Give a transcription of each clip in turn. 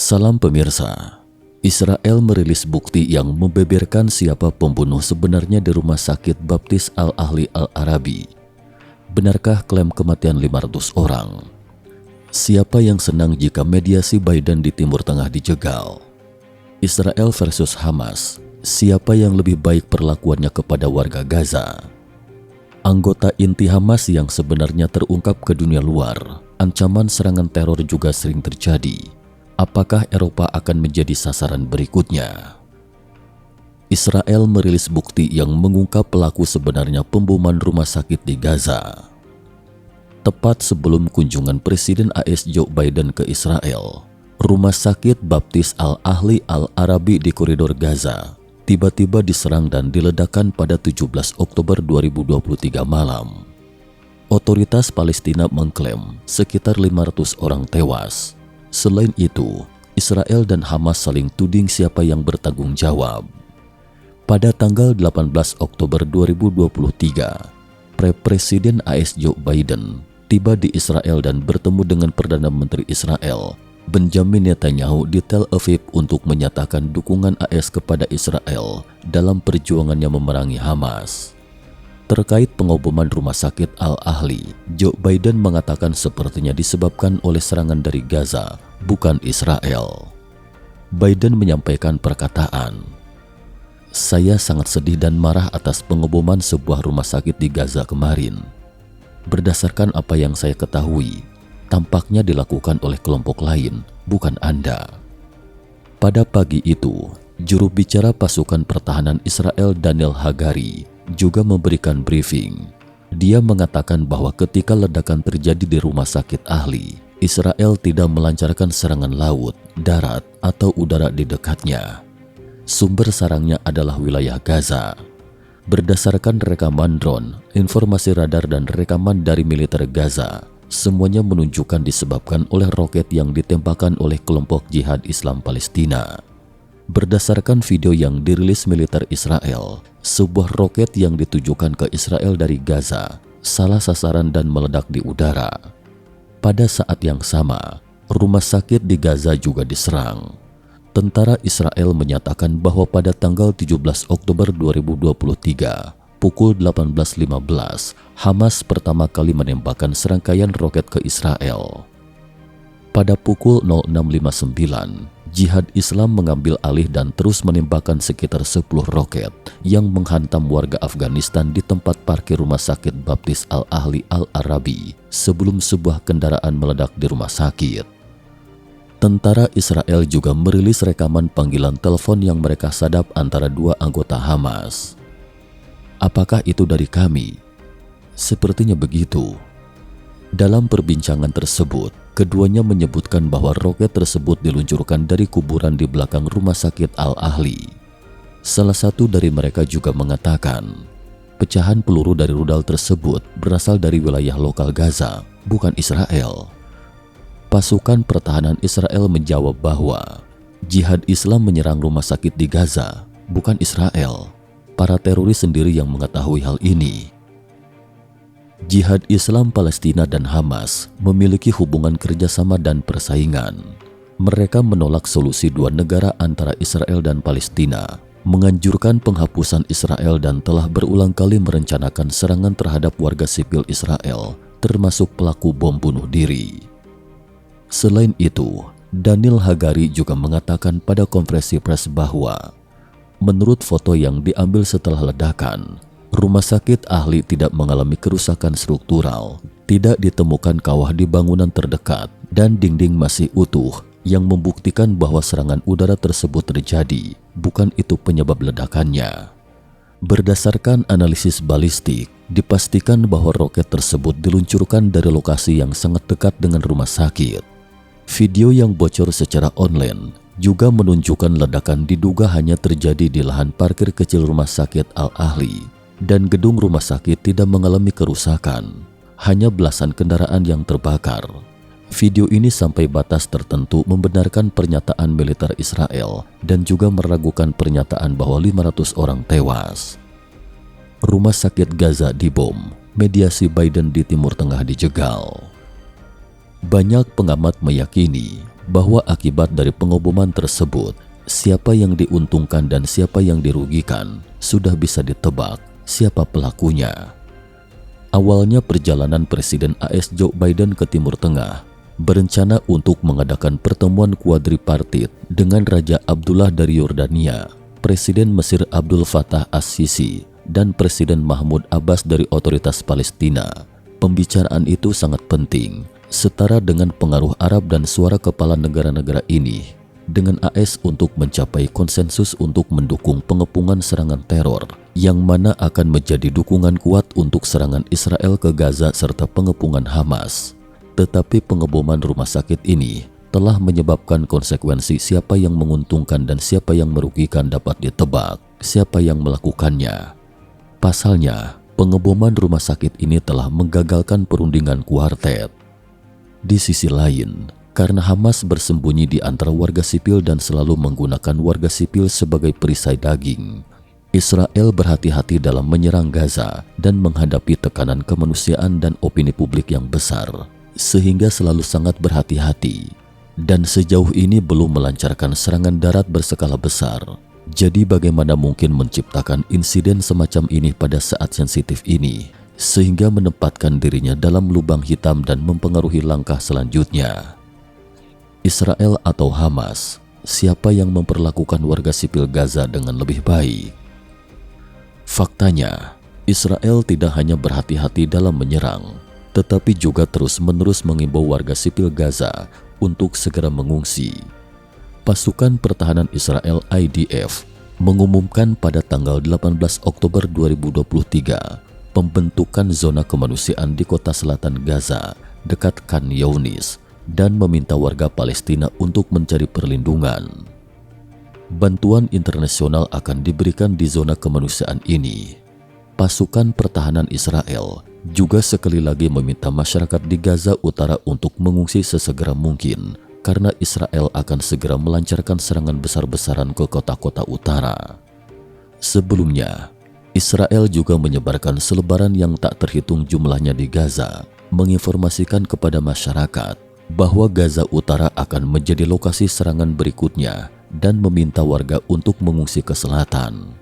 Salam pemirsa, Israel merilis bukti yang membeberkan siapa pembunuh sebenarnya di Rumah Sakit Baptis Al-Ahli Al-Arabi. Benarkah klaim kematian 500 orang? Siapa yang senang jika mediasi Biden di Timur Tengah dijegal? Israel versus Hamas, siapa yang lebih baik perlakuannya kepada warga Gaza? Anggota inti Hamas yang sebenarnya terungkap ke dunia luar, ancaman serangan teror juga sering terjadi. Apakah Eropa akan menjadi sasaran berikutnya? Israel merilis bukti yang mengungkap pelaku sebenarnya pemboman rumah sakit di Gaza. Tepat sebelum kunjungan Presiden AS Joe Biden ke Israel, Rumah Sakit Baptis Al-Ahli Al-Arabi di koridor Gaza tiba-tiba diserang dan diledakkan pada 17 Oktober 2023 malam. Otoritas Palestina mengklaim sekitar 500 orang tewas. Selain itu, Israel dan Hamas saling tuding siapa yang bertanggung jawab. Pada tanggal 18 Oktober 2023, Presiden AS Joe Biden tiba di Israel dan bertemu dengan Perdana Menteri Israel, Benjamin Netanyahu di Tel Aviv untuk menyatakan dukungan AS kepada Israel dalam perjuangannya memerangi Hamas. Terkait pengoboman Rumah Sakit Al-Ahli, Joe Biden mengatakan sepertinya disebabkan oleh serangan dari Gaza, bukan Israel. Biden menyampaikan perkataan, "Saya sangat sedih dan marah atas pengoboman sebuah rumah sakit di Gaza kemarin. Berdasarkan apa yang saya ketahui, tampaknya dilakukan oleh kelompok lain, bukan Anda." Pada pagi itu, juru bicara pasukan pertahanan Israel Daniel Hagari juga memberikan briefing. Dia mengatakan bahwa ketika ledakan terjadi di rumah sakit ahli, Israel tidak melancarkan serangan laut, darat, atau udara di dekatnya. Sumber sarangnya adalah wilayah Gaza. Berdasarkan rekaman drone, informasi radar dan rekaman dari militer Gaza, semuanya menunjukkan disebabkan oleh roket yang ditembakkan oleh kelompok Jihad Islam Palestina. Berdasarkan video yang dirilis militer Israel, sebuah roket yang ditujukan ke Israel dari Gaza salah sasaran dan meledak di udara. Pada saat yang sama, rumah sakit di Gaza juga diserang. Tentara Israel menyatakan bahwa pada tanggal 17 Oktober 2023, pukul 18.15, Hamas pertama kali menembakkan serangkaian roket ke Israel. Pada pukul 06.59, Jihad Islam mengambil alih dan terus menembakkan sekitar 10 roket yang menghantam warga Afghanistan di tempat parkir Rumah Sakit Baptis Al-Ahli Al-Arabi sebelum sebuah kendaraan meledak di rumah sakit. Tentara Israel juga merilis rekaman panggilan telepon yang mereka sadap antara dua anggota Hamas. "Apakah itu dari kami?" "Sepertinya begitu." Dalam perbincangan tersebut, keduanya menyebutkan bahwa roket tersebut diluncurkan dari kuburan di belakang Rumah Sakit Al-Ahli. Salah satu dari mereka juga mengatakan, pecahan peluru dari rudal tersebut berasal dari wilayah lokal Gaza, bukan Israel. Pasukan pertahanan Israel menjawab bahwa Jihad Islam menyerang rumah sakit di Gaza, bukan Israel. Para teroris sendiri yang mengetahui hal ini. Jihad Islam Palestina dan Hamas memiliki hubungan kerjasama dan persaingan. Mereka menolak solusi dua negara antara Israel dan Palestina, menganjurkan penghapusan Israel dan telah berulang kali merencanakan serangan terhadap warga sipil Israel, termasuk pelaku bom bunuh diri. Selain itu, Daniel Hagari juga mengatakan pada konferensi pers bahwa menurut foto yang diambil setelah ledakan, Rumah Sakit Ahli tidak mengalami kerusakan struktural, tidak ditemukan kawah di bangunan terdekat, dan dinding masih utuh yang membuktikan bahwa serangan udara tersebut terjadi, bukan itu penyebab ledakannya. Berdasarkan analisis balistik, dipastikan bahwa roket tersebut diluncurkan dari lokasi yang sangat dekat dengan rumah sakit. Video yang bocor secara online juga menunjukkan ledakan diduga hanya terjadi di lahan parkir kecil Rumah Sakit Al-Ahli. Dan gedung rumah sakit tidak mengalami kerusakan, hanya belasan kendaraan yang terbakar. Video ini sampai batas tertentu membenarkan pernyataan militer Israel dan juga meragukan pernyataan bahwa 500 orang tewas. Rumah sakit Gaza dibom, mediasi Biden di Timur Tengah dijegal. Banyak pengamat meyakini bahwa akibat dari pengeboman tersebut, siapa yang diuntungkan dan siapa yang dirugikan sudah bisa ditebak siapa pelakunya. Awalnya perjalanan Presiden AS Joe Biden ke Timur Tengah berencana untuk mengadakan pertemuan kuadripartit dengan Raja Abdullah dari Yordania, Presiden Mesir Abdul Fattah as-Sisi, dan Presiden Mahmud Abbas dari Otoritas Palestina. Pembicaraan itu sangat penting, setara dengan pengaruh Arab dan suara kepala negara-negara ini dengan AS untuk mencapai konsensus untuk mendukung pengepungan serangan teror yang mana akan menjadi dukungan kuat untuk serangan Israel ke Gaza serta pengepungan Hamas. Tetapi pengeboman rumah sakit ini telah menyebabkan konsekuensi siapa yang menguntungkan dan siapa yang merugikan dapat ditebak siapa yang melakukannya. Pasalnya, pengeboman rumah sakit ini telah menggagalkan perundingan kuartet. Di sisi lain, karena Hamas bersembunyi di antara warga sipil dan selalu menggunakan warga sipil sebagai perisai daging, Israel berhati-hati dalam menyerang Gaza dan menghadapi tekanan kemanusiaan dan opini publik yang besar, sehingga selalu sangat berhati-hati. Dan sejauh ini belum melancarkan serangan darat berskala besar. Jadi bagaimana mungkin menciptakan insiden semacam ini pada saat sensitif ini, sehingga menempatkan dirinya dalam lubang hitam dan mempengaruhi langkah selanjutnya. Israel atau Hamas, siapa yang memperlakukan warga sipil Gaza dengan lebih baik? Faktanya, Israel tidak hanya berhati-hati dalam menyerang, tetapi juga terus-menerus mengimbau warga sipil Gaza untuk segera mengungsi. Pasukan Pertahanan Israel IDF mengumumkan pada tanggal 18 Oktober 2023 pembentukan zona kemanusiaan di kota selatan Gaza dekat Khan Younis dan meminta warga Palestina untuk mencari perlindungan. Bantuan internasional akan diberikan di zona kemanusiaan ini. Pasukan Pertahanan Israel juga sekali lagi meminta masyarakat di Gaza Utara untuk mengungsi sesegera mungkin karena Israel akan segera melancarkan serangan besar-besaran ke kota-kota utara. Sebelumnya, Israel juga menyebarkan selebaran yang tak terhitung jumlahnya di Gaza, menginformasikan kepada masyarakat bahwa Gaza Utara akan menjadi lokasi serangan berikutnya dan meminta warga untuk mengungsi ke selatan.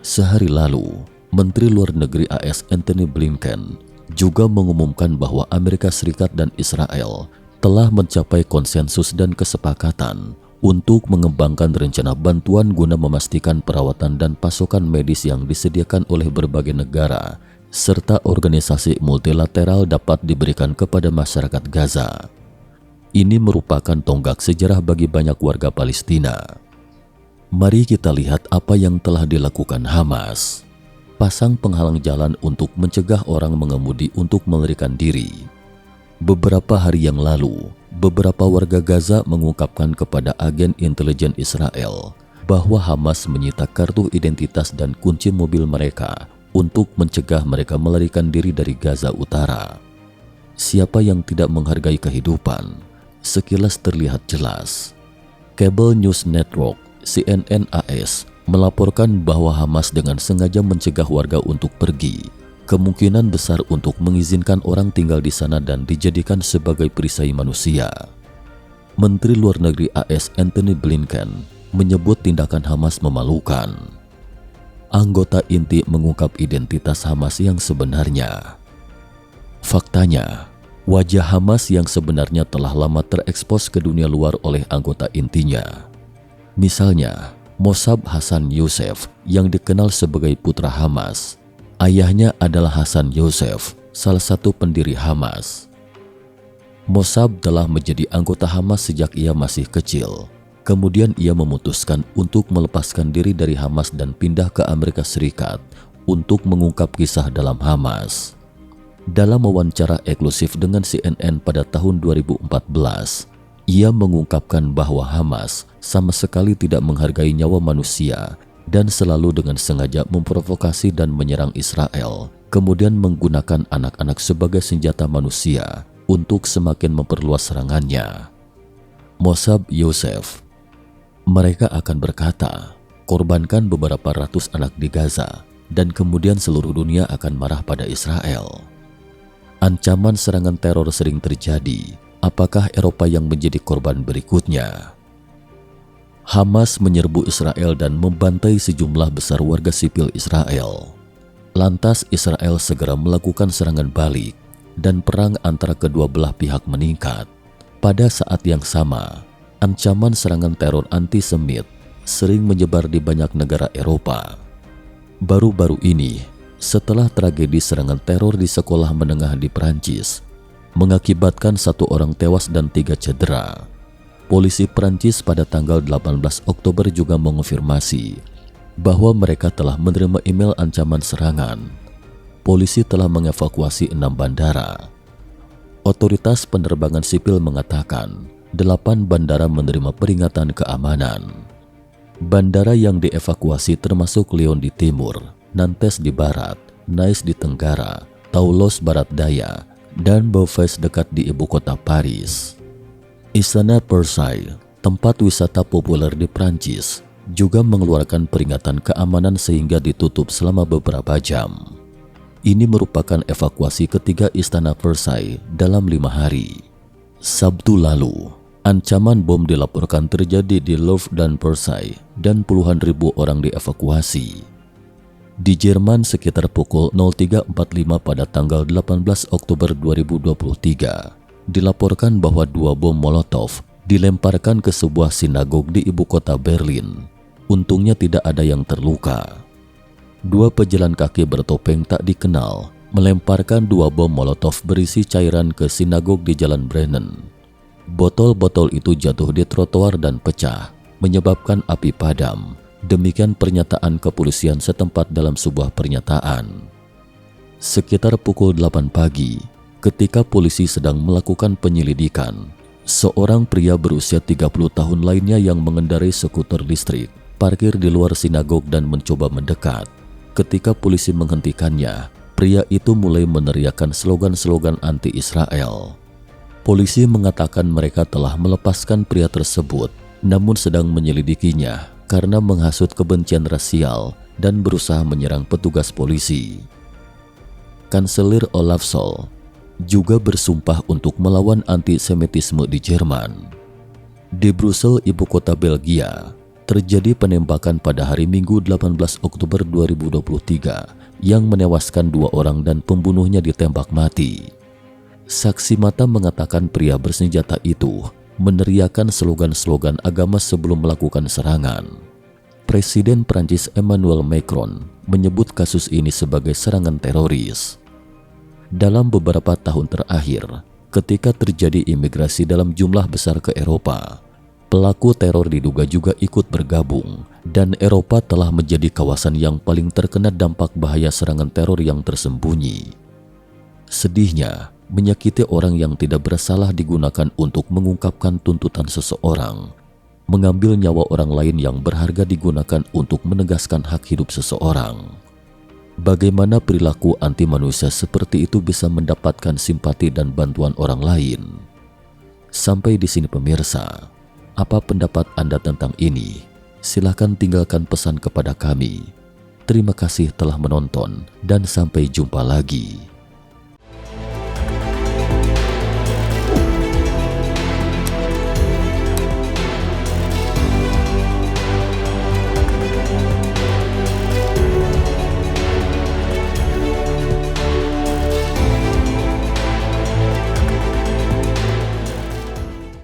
Sehari lalu, Menteri Luar Negeri AS Antony Blinken juga mengumumkan bahwa Amerika Serikat dan Israel telah mencapai konsensus dan kesepakatan untuk mengembangkan rencana bantuan guna memastikan perawatan dan pasokan medis yang disediakan oleh berbagai negara serta organisasi multilateral dapat diberikan kepada masyarakat Gaza. Ini merupakan tonggak sejarah bagi banyak warga Palestina. Mari kita lihat apa yang telah dilakukan Hamas. Pasang penghalang jalan untuk mencegah orang mengemudi untuk melarikan diri. Beberapa hari yang lalu, beberapa warga Gaza mengungkapkan kepada agen intelijen Israel bahwa Hamas menyita kartu identitas dan kunci mobil mereka untuk mencegah mereka melarikan diri dari Gaza Utara. Siapa yang tidak menghargai kehidupan? Sekilas terlihat jelas. Cable News Network CNN AS melaporkan bahwa Hamas dengan sengaja mencegah warga untuk pergi, kemungkinan besar untuk mengizinkan orang tinggal di sana dan dijadikan sebagai perisai manusia. Menteri Luar Negeri AS Antony Blinken menyebut tindakan Hamas memalukan. Anggota inti mengungkap identitas Hamas yang sebenarnya. Faktanya, wajah Hamas yang sebenarnya telah lama terekspos ke dunia luar oleh anggota intinya. Misalnya, Mossab Hassan Youssef yang dikenal sebagai putra Hamas. Ayahnya adalah Hassan Youssef, salah satu pendiri Hamas. Mossab telah menjadi anggota Hamas sejak ia masih kecil. Kemudian ia memutuskan untuk melepaskan diri dari Hamas dan pindah ke Amerika Serikat untuk mengungkap kisah dalam Hamas. Dalam wawancara eksklusif dengan CNN pada tahun 2014, ia mengungkapkan bahwa Hamas sama sekali tidak menghargai nyawa manusia dan selalu dengan sengaja memprovokasi dan menyerang Israel, kemudian menggunakan anak-anak sebagai senjata manusia untuk semakin memperluas serangannya. Mossab Youssef, mereka akan berkata, korbankan beberapa ratus anak di Gaza dan kemudian seluruh dunia akan marah pada Israel. Ancaman serangan teror sering terjadi Apakah Eropa yang menjadi korban berikutnya? Hamas menyerbu Israel dan membantai sejumlah besar warga sipil Israel. Lantas Israel segera melakukan serangan balik dan perang antara kedua belah pihak meningkat. Pada saat yang sama, ancaman serangan teror antisemit sering menyebar di banyak negara Eropa. Baru-baru ini, setelah tragedi serangan teror di sekolah menengah di Perancis, mengakibatkan 1 orang tewas dan 3 cedera, polisi Perancis pada tanggal 18 Oktober juga mengonfirmasi bahwa mereka telah menerima email ancaman serangan. Polisi telah mengevakuasi 6 bandara. Otoritas penerbangan sipil mengatakan 8 bandara menerima peringatan keamanan. Bandara yang dievakuasi termasuk Lyon di timur, Nantes di barat, Nice di tenggara, Toulouse barat daya, dan Beauvais dekat di ibu kota Paris. Istana Versailles, tempat wisata populer di Prancis, juga mengeluarkan peringatan keamanan sehingga ditutup selama beberapa jam. Ini merupakan evakuasi ketiga Istana Versailles dalam 5 hari. Sabtu lalu, ancaman bom dilaporkan terjadi di Louvre dan Versailles dan puluhan ribu orang dievakuasi. Di Jerman sekitar pukul 03.45 pada tanggal 18 Oktober 2023, dilaporkan bahwa 2 bom Molotov dilemparkan ke sebuah sinagog di ibu kota Berlin. Untungnya tidak ada yang terluka. 2 pejalan kaki bertopeng tak dikenal melemparkan 2 bom Molotov berisi cairan ke sinagog di Jalan Brennen. Botol-botol itu jatuh di trotoar dan pecah, menyebabkan api padam. Demikian pernyataan kepolisian setempat dalam sebuah pernyataan. Sekitar pukul 8 pagi, ketika polisi sedang melakukan penyelidikan, seorang pria berusia 30 tahun lainnya yang mengendarai skuter listrik parkir di luar sinagog dan mencoba mendekat. Ketika polisi menghentikannya, pria itu mulai meneriakkan slogan-slogan anti-Israel. Polisi mengatakan mereka telah melepaskan pria tersebut, namun sedang menyelidikinya karena menghasut kebencian rasial dan berusaha menyerang petugas polisi. Kanselir Olaf Scholz juga bersumpah untuk melawan antisemitisme di Jerman. Di Brussel, ibu kota Belgia, terjadi penembakan pada hari Minggu 18 Oktober 2023 yang menewaskan 2 orang dan pembunuhnya ditembak mati. Saksi mata mengatakan pria bersenjata itu meneriakkan slogan-slogan agama sebelum melakukan serangan. Presiden Prancis Emmanuel Macron menyebut kasus ini sebagai serangan teroris. Dalam beberapa tahun terakhir, ketika terjadi imigrasi dalam jumlah besar ke Eropa, pelaku teror diduga juga ikut bergabung dan Eropa telah menjadi kawasan yang paling terkena dampak bahaya serangan teror yang tersembunyi. Sedihnya, menyakiti orang yang tidak bersalah digunakan untuk mengungkapkan tuntutan seseorang. Mengambil nyawa orang lain yang berharga digunakan untuk menegaskan hak hidup seseorang. Bagaimana perilaku anti manusia seperti itu bisa mendapatkan simpati dan bantuan orang lain? Sampai di sini pemirsa, apa pendapat Anda tentang ini? Silahkan tinggalkan pesan kepada kami. Terima kasih telah menonton dan sampai jumpa lagi.